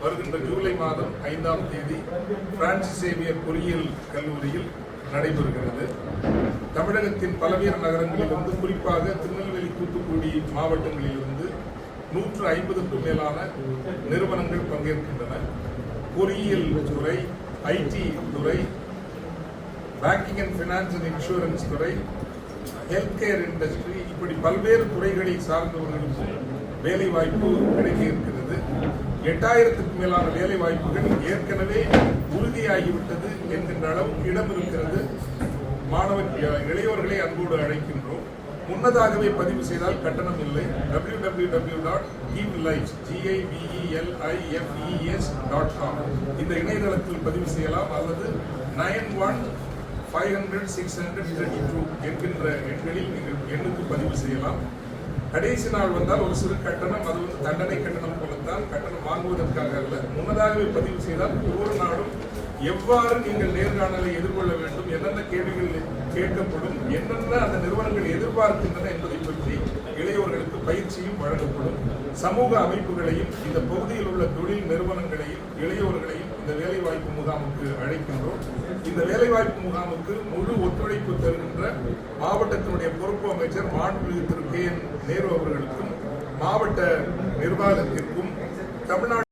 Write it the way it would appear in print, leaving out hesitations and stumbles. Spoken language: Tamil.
வருகின்ற ஜூலை மாதம் 5ஆம் தேதி பிரான்சிஸ் சேவியர் பொறியியல் கல்லூரியில் நடைபெறுகிறது. தமிழகத்தின் பல்வேறு நகரங்களிலிருந்து, குறிப்பாக திருநெல்வேலி, தூத்துக்குடி மாவட்டங்களிலிருந்து 150க்கும் மேலான நிறுவனங்கள் பங்கேற்கின்றன. பொறியியல் துறை, ஐடி துறை, banking and finance and insurance துறை, ஹெல்த் கேர் இண்டஸ்ட்ரி, இப்படி பல்வேறு துறைகளை சார்ந்தவர்களுக்கும் வேலை வாய்ப்பு கிடைக்க இருக்கிறது. 8000க்கும் மேலான வேலை வாய்ப்புகள் ஏற்கனவே உறுதியாகிவிட்டது என்கின்ற அளவுக்கு இடம் இருக்கிறது. இளையோர்களை அன்போடு அழைக்கின்றோம். முன்னதாகவே பதிவு செய்தால் கட்டணம் இல்லை. www.givelifes.com இந்த இணையதளத்தில் பதிவு செய்யலாம், அல்லது 91500632 என்கின்ற எண்களில் நீங்கள் எண்ணுக்கு பதிவு செய்யலாம். கடைசி நாள் வந்தால் ஒரு சிறு கட்டணம், அது தண்டனை கட்டணம் போலத்தான், கட்டணம் வாங்குவதற்காக அல்ல. முன்னதாகவே பதிவு செய்தால் ஒவ்வொரு நாளும் எவ்வாறு நீங்கள் நேர்காணலை எதிர்கொள்ள வேண்டும், என்னென்ன கேள்விகள் கேட்கப்படும், என்னென்ன அந்த நிறுவனங்கள் எதிர்பார்க்கின்றன என்பதை பற்றி இளையோர்களுக்கு பயிற்சியும் வழங்கப்படும். சமூக அமைப்புகளையும் இந்த பகுதியில் உள்ள தொழில் நிறுவனங்களையும் இளையோர்களையும் இந்த வேலைவாய்ப்பு முகாமுக்கு அழைக்கின்றோம். இந்த வேலைவாய்ப்பு முகாமுக்கு முழு ஒத்துழைப்பு தருகின்ற மாவட்டத்தினுடைய பொறுப்பு அமைச்சர் மாண்புமிகு திரு கே.என். நேரு அவர்களுக்கும், மாவட்ட நிர்வாகத்திற்கும், தமிழ்நாடு